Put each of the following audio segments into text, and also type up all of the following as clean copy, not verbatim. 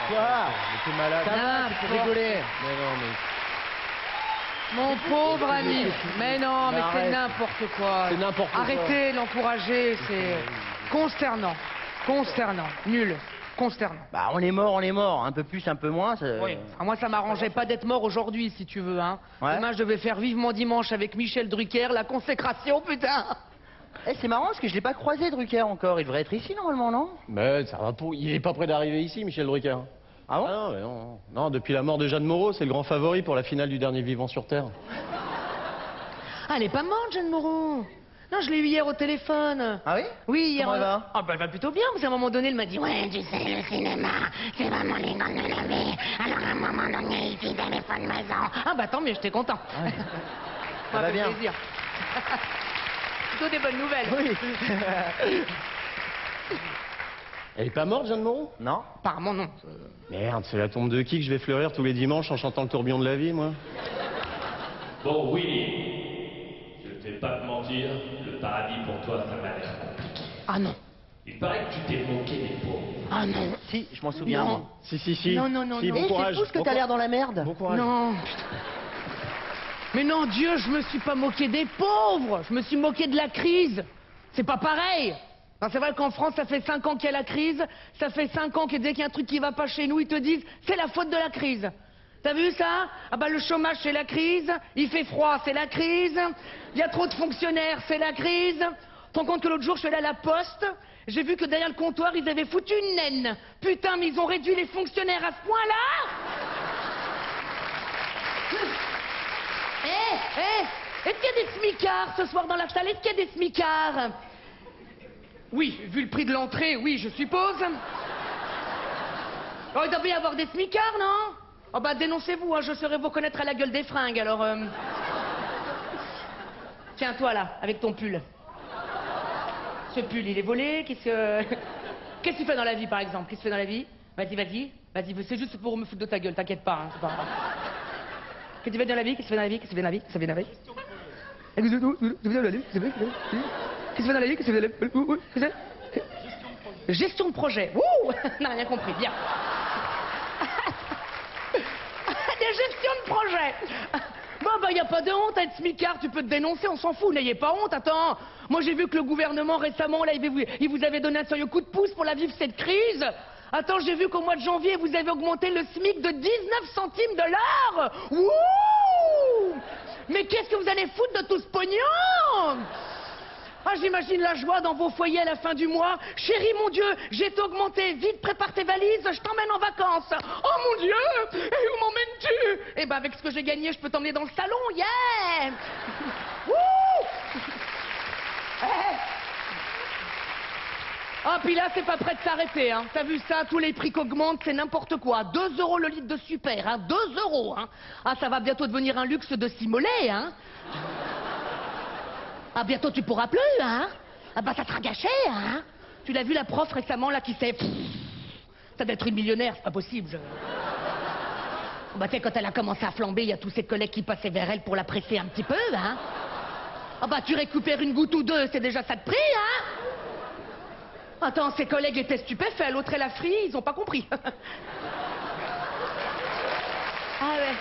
Quoi? T'es malade. Ça va, tu peux rigoler. Mais non, mais... Mon pauvre ami. Mais non, mais c'est arrête. n'importe quoi. C'est n'importe quoi. Arrêtez de l'encourager, c'est consternant. Consternant. Nul. Consternant. Bah, on est mort. Un peu plus, un peu moins. Oui. Enfin, moi, ça m'arrangeait pas d'être mort aujourd'hui, si tu veux, hein. Ouais. Demain, je devais faire Vivement Dimanche avec Michel Drucker, la consécration, putain. Eh, c'est marrant parce que je l'ai pas croisé, Drucker, encore. Il devrait être ici, normalement, non? Mais ça va pour... Il est pas près d'arriver ici, Michel Drucker. Ah bon? Ah non, mais non. Non, depuis la mort de Jeanne Moreau, c'est le grand favori pour la finale du dernier vivant sur Terre. Ah, elle est pas morte, Jeanne Moreau. Non, je l'ai eu hier au téléphone. Ah oui? Oui, hier. Comment elle va? Ah, bah, elle va plutôt bien, parce qu'à un moment donné, elle m'a dit, ouais, Tu sais, le cinéma, c'est vraiment les grands de la vie. Alors à un moment donné, ici, téléphone maison. ah, bah, tant mieux, j'étais content. Ça va bien. Plaisir. Plutôt des bonnes nouvelles. Oui. Elle est pas morte, Jeanne Moreau? Non? Apparemment, non. Merde, c'est la tombe de qui que je vais fleurir tous les dimanches en chantant le tourbillon de la vie, moi? Bon, Willy, je ne vais pas te mentir, le paradis pour toi, ça m'a l'air compliqué. Ah non. Il paraît que tu t'es moqué des pauvres. Ah non. Si, je m'en souviens, Non. moi. Si. Non, non, non, Si, non. bon Eh, courage. c'est fou ce que Bon t'as l'air dans la merde. Bon courage. Non. Putain. Mais non, Dieu, je me suis pas moqué des pauvres. Je me suis moqué de la crise. C'est pas pareil. Non, c'est vrai qu'en France, ça fait 5 ans qu'il y a la crise. Ça fait 5 ans que dès qu'il y a un truc qui va pas chez nous, ils te disent c'est la faute de la crise. T'as vu ça? Ah bah le chômage, c'est la crise. Il fait froid, c'est la crise. Il y a trop de fonctionnaires, c'est la crise. Tu te rends compte que l'autre jour, je suis allé à la poste. J'ai vu que derrière le comptoir, ils avaient foutu une naine. Putain, mais ils ont réduit les fonctionnaires à ce point-là? Est-ce qu'il y a des smicards ce soir dans la salle? Est-ce qu'il y a des smicards? Oui, vu le prix de l'entrée, oui, je suppose. Oh, il doit y avoir des smicards, non? Oh bah dénoncez-vous, hein, je saurai vous connaître à la gueule des fringues, alors... Tiens, toi là, avec ton pull. Ce pull, il est volé, qu'est-ce que tu fais dans la vie, par exemple? Qu'est-ce que tu fais dans la vie? Vas-y, c'est juste pour me foutre de ta gueule, t'inquiète pas, hein, c'est pas grave. Qu'est-ce que tu fais dans la vie? Qu'est-ce que tu fais dans la vie? Qu'est-ce que tu fais dans la vie? Qu'est-ce que tu fais dans la vie? Qu'est-ce que tu fais dans la vie? Qu'est-ce que tu fais dans la vie? Gestion de projet. Ouh. Non, rien compris, bien. Des gestions de projet. Bon, bah, y a pas de honte à être smicard, tu peux te dénoncer, on s'en fout, n'ayez pas honte, attends. Moi, j'ai vu que le gouvernement, récemment, là, il vous avait donné un sérieux coup de pouce pour la vivre, cette crise. Attends, j'ai vu qu'au mois de janvier, vous avez augmenté le SMIC de 19 centimes de l'heure. Wouh! Mais qu'est-ce que vous allez foutre de tout ce pognon? Ah, j'imagine la joie dans vos foyers à la fin du mois. Chérie, mon Dieu, j'ai été augmenté. Vite, prépare tes valises, je t'emmène en vacances. Oh mon Dieu, et où m'emmènes-tu? Eh ben, avec ce que j'ai gagné, je peux t'emmener dans le salon, yeah. Wouh. Ah, puis là, c'est pas prêt de s'arrêter, hein. T'as vu ça, tous les prix qu'augmentent, c'est n'importe quoi. 2 € le litre de super, hein. 2 €, hein. Ah, ça va bientôt devenir un luxe de s'immoler, hein. Ah, bientôt tu pourras plus, hein. Ah bah ça sera gâché, hein. Tu l'as vu la prof récemment, là, qui s'est... Ça doit être une millionnaire, c'est pas possible. Bah tu sais, quand elle a commencé à flamber, il y a tous ses collègues qui passaient vers elle pour la presser un petit peu, hein. Ah bah tu récupères une goutte ou deux, c'est déjà ça de prix, hein. Attends, ses collègues étaient stupéfaits, l'autre elle a fri, ils ont pas compris. Ah ouais.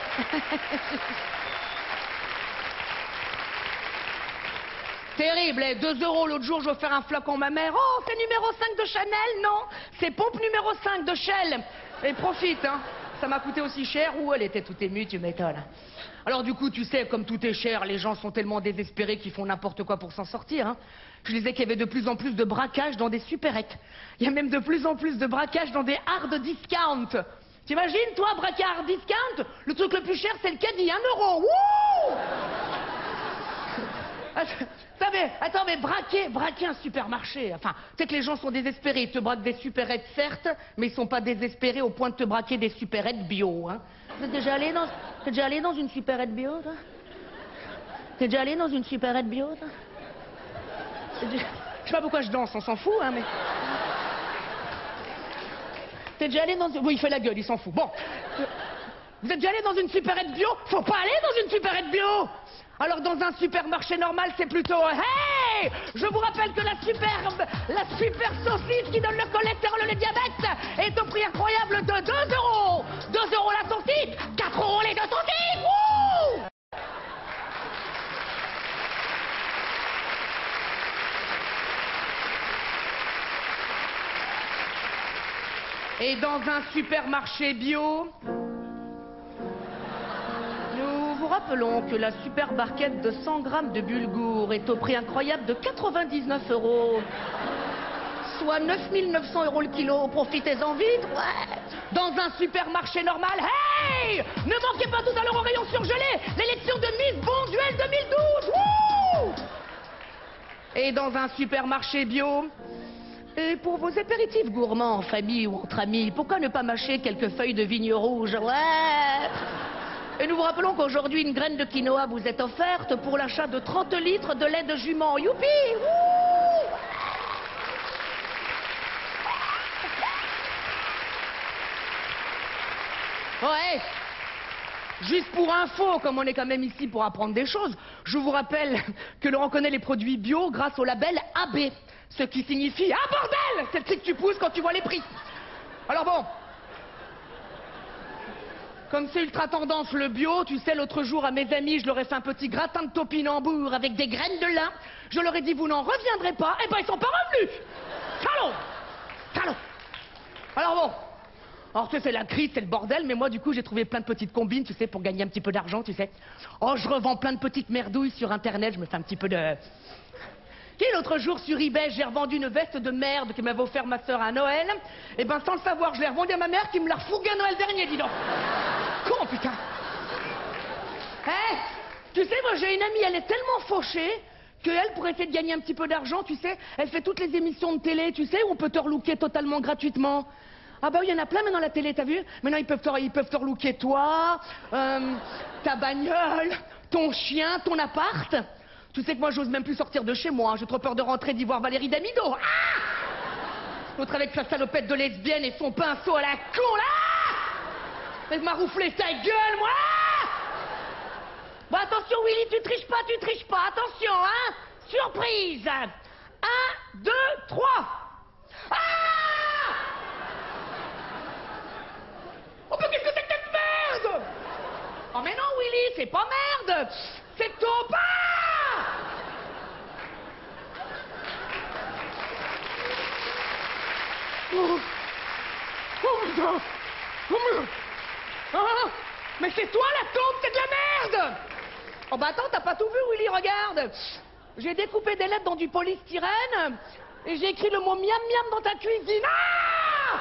Terrible, 2 € l'autre jour, je vais faire un flacon à ma mère. Oh, c'est numéro 5 de Chanel, non? C'est pompe numéro 5 de Shell. Et profite, hein. Ça m'a coûté aussi cher. Ouh, elle était toute émue, tu m'étonnes. Alors du coup, tu sais, comme tout est cher, les gens sont tellement désespérés qu'ils font n'importe quoi pour s'en sortir, hein. Je disais qu'il y avait de plus en plus de braquages dans des supérettes. Il y a même de plus en plus de braquages dans des hard discount. T'imagines, toi, braquer hard discount? Le truc le plus cher, c'est le caddie, 1 €. Wouh! Attends, mais braquer un supermarché, enfin, tu sais que les gens sont désespérés, ils te braquent des supérettes, certes, mais ils sont pas désespérés au point de te braquer des supérettes bio, hein. T'es déjà allé dans une supérette bio, toi? T'es déjà allé dans une supérette bio, toi? Je sais pas pourquoi je danse, on s'en fout, hein, mais... T'es déjà allé dans une... Oui, il fait la gueule, il s'en fout. Bon. Vous êtes déjà allé dans une supérette bio? Faut pas aller dans une supérette bio! Alors dans un supermarché normal, c'est plutôt hey, Hey! Je vous rappelle que la super saucisse qui donne le cholestérol et le diabète est au prix incroyable de 2 euros. 2 euros la saucisse, 4 euros les 2 saucisses. Wouh! Et dans un supermarché bio, nous vous rappelons que la super barquette de 100 grammes de bulgour est au prix incroyable de 99 euros. Soit 9 900 euros le kilo. Profitez-en vite, ouais. Dans un supermarché normal, hey! Ne manquez pas tout à l'heure au rayon surgelé l'élection de Miss Bonduel 2012. Wouh! Et dans un supermarché bio, et pour vos apéritifs gourmands en famille ou entre amis, pourquoi ne pas mâcher quelques feuilles de vigne rouge? Ouais! Et nous vous rappelons qu'aujourd'hui, une graine de quinoa vous est offerte pour l'achat de 30 litres de lait de jument. Youpi! Wouh! Ouais! Juste pour info, comme on est quand même ici pour apprendre des choses, je vous rappelle que l'on reconnaît les produits bio grâce au label AB. Ce qui signifie... Ah bordel! C'est le cri que tu pousses quand tu vois les prix. Alors bon... Comme c'est ultra tendance le bio, tu sais, l'autre jour à mes amis, je leur ai fait un petit gratin de topinambour avec des graines de lin. Je leur ai dit, vous n'en reviendrez pas. Eh ben, ils sont pas revenus. Salaud! Salaud! Alors bon... Alors, tu sais, c'est la crise, c'est le bordel, mais moi, du coup, j'ai trouvé plein de petites combines, tu sais, pour gagner un petit peu d'argent, tu sais. Oh, je revends plein de petites merdouilles sur Internet, je me fais un petit peu de... Et l'autre jour, sur eBay, j'ai revendu une veste de merde que m'avait offert ma sœur à Noël. Et ben, sans le savoir, je l'ai revendue à ma mère qui me l'a refourguée à Noël dernier, dis donc. Con, putain. Eh, tu sais, moi, j'ai une amie, elle est tellement fauchée qu'elle, pour essayer de gagner un petit peu d'argent, tu sais, elle fait toutes les émissions de télé, tu sais, où on peut te relooker totalement gratuitement. Ah bah oui, il y en a plein maintenant la télé, t'as vu? Maintenant, ils peuvent te relooker toi, ta bagnole, ton chien, ton appart. Tu sais que moi, j'ose même plus sortir de chez moi. J'ai trop peur de rentrer d'y voir Valérie Damido. Ah! L'autre avec sa salopette de lesbienne et son pinceau à la con, là! Elle m'a rouflé sa gueule, moi! Bon, attention, Willy, tu triches pas. Attention, hein? Surprise! 1, 2, 3. Ah! Oh, mais qu'est-ce que c'est que cette merde? Oh, mais non, Willy, c'est pas merde! C'est taupe! Ah! Oh, oh putain! Oh merde! Ah! Mais c'est toi la taupe, c'est de la merde! Oh bah attends, t'as pas tout vu, Willy, regarde! J'ai découpé des lettres dans du polystyrène et j'ai écrit le mot miam miam dans ta cuisine. Ah!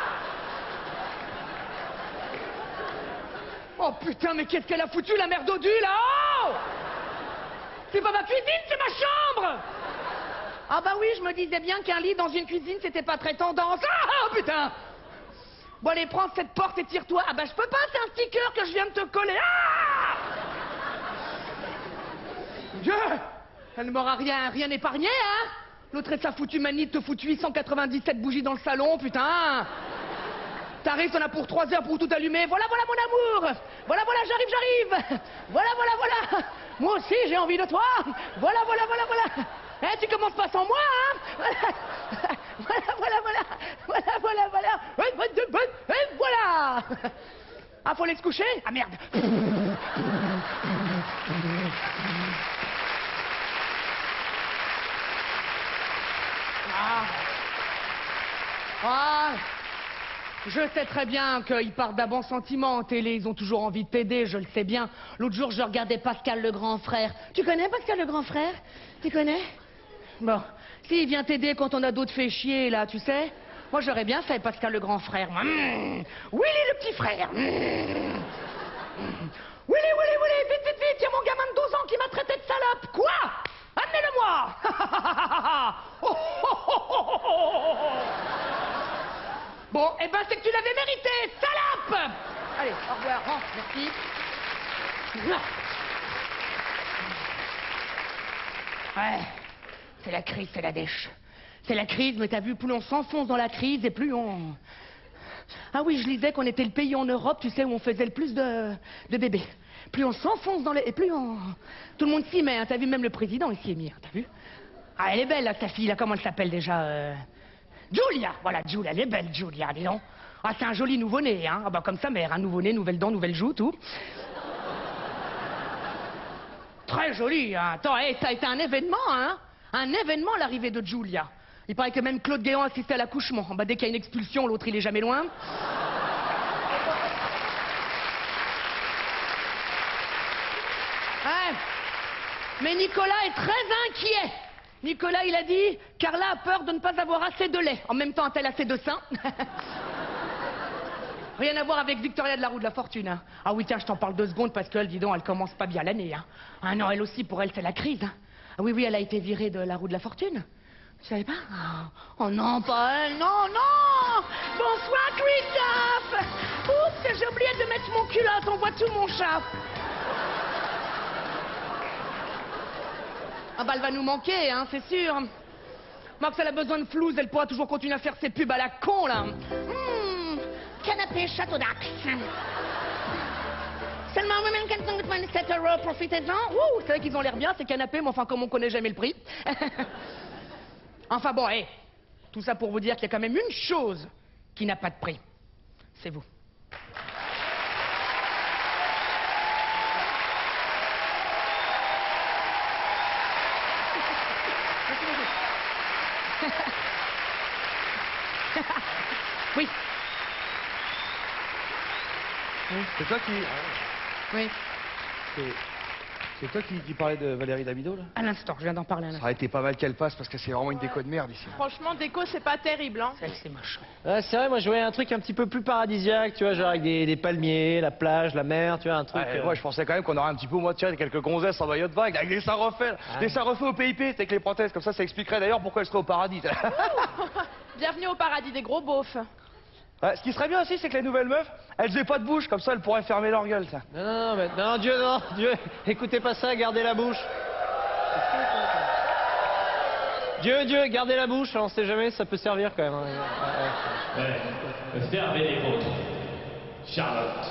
Oh putain, mais qu'est-ce qu'elle a foutu, la merde dodue, là? Oh! C'est pas ma cuisine, c'est ma chambre! Ah bah oui, je me disais bien qu'un lit dans une cuisine, c'était pas très tendance. Ah, oh putain! Bon, allez, prends cette porte et tire-toi. Ah bah je peux pas, c'est un sticker que je viens de te coller. Ah! Dieu! Elle ne m'aura rien épargné, hein? L'autre et sa foutue manie te foutu 897 bougies dans le salon, putain! T'arrives, t'en as pour 3 heures pour tout allumer. Voilà, voilà, mon amour! Voilà, voilà, j'arrive! Voilà, voilà, voilà! Moi aussi, j'ai envie de toi! Voilà, voilà, voilà, voilà! Eh, tu commences pas sans moi, hein? Voilà, voilà, voilà! Voilà, voilà, voilà! Et voilà! Ah, faut aller se coucher? Ah, merde! Ah, je sais très bien qu'ils partent d'un bon sentiment en télé, ils ont toujours envie de t'aider, je le sais bien. L'autre jour, je regardais Pascal le grand frère. Tu connais Pascal le grand frère? Tu connais? Bon, s'il vient t'aider quand on a d'autres fait chier, là, tu sais? Moi, j'aurais bien fait Pascal le grand frère. Willy le petit frère. Willy, vite, il y a mon gamin de 12 ans qui m'a traité de salope. Quoi? Amenez-le-moi. Bon, eh ben, c'est que tu l'avais mérité, salope. Allez, au revoir, hein, merci. Ouais, c'est la crise, c'est la dèche. C'est la crise, mais t'as vu, plus on s'enfonce dans la crise et plus on... Ah oui, je lisais qu'on était le pays en Europe, tu sais, où on faisait le plus de bébés. Plus on s'enfonce dans les... Et plus on... Tout le monde s'y met, hein, t'as vu, même le président, il s'y est mis, hein, t'as vu? Ah, elle est belle, là, ta fille, là, comment elle s'appelle déjà Julia. Voilà, Julia, elle est belle, Julia, dis donc. Ah, c'est un joli nouveau-né, hein. Ah bah comme sa mère, un nouveau-né, nouvelle dent, nouvelle joue, tout. Très joli, hein. Attends, ça a été un événement, hein. Un événement, l'arrivée de Julia. Il paraît que même Claude Guéant assistait à l'accouchement. Bah, dès qu'il y a une expulsion, l'autre, il est jamais loin. Ouais. Mais Nicolas est très inquiet. Nicolas, il a dit, Carla a peur de ne pas avoir assez de lait. En même temps, a-t-elle assez de sein? Rien à voir avec Victoria de la Roue de la Fortune. Hein. Ah oui, tiens, je t'en parle 2 secondes parce qu'elle, dis donc, elle commence pas bien l'année. Hein. Ah non, elle aussi, pour elle, c'est la crise. Hein. Ah oui, elle a été virée de la Roue de la Fortune. Tu savais pas? Oh non, pas elle, non, non! Bonsoir, Christophe! Oups, j'ai oublié de mettre mon culotte, on voit tout mon chat. Ah bah, elle va nous manquer, hein, c'est sûr. Max, elle a besoin de flouze, elle pourra toujours continuer à faire ses pubs à la con, là. Canapé château d'Axe. Seulement 427 €, profitez-en. Ouh, c'est vrai qu'ils ont l'air bien, ces canapés, mais enfin, comme on connaît jamais le prix. Enfin bon, tout ça pour vous dire qu'il y a quand même une chose qui n'a pas de prix. C'est vous. Oui. C'est toi qui... Oui. C'est toi qui parlais de Valérie Damido, là? À l'instant, je viens d'en parler à Ça l'instant. aurait été pas mal qu'elle passe, parce que c'est vraiment une déco de merde, ici. Franchement, déco, c'est pas terrible, hein. C'est moche. Ouais, c'est vrai, moi je voyais un truc un petit peu plus paradisiaque, tu vois, genre avec des palmiers, la plage, la mer, tu vois, un truc... Moi, je pensais quand même qu'on aurait un petit peu, moi, tiens, quelques gonzesses en maillot de vague, avec des seins refaits, là. Des seins refaits au PIP, avec les prothèses, comme ça expliquerait d'ailleurs pourquoi elle serait au paradis. Bienvenue au paradis des gros beaufs. Ouais, ce qui serait bien aussi, c'est que les nouvelles meufs, elles faisaient pas de bouche, comme ça elles pourraient fermer leur gueule, ça. Non, Dieu, écoutez pas ça, gardez la bouche. Dieu, gardez la bouche, on sait jamais, ça peut servir quand même. Ouais, fermez les vôtres. Charlotte.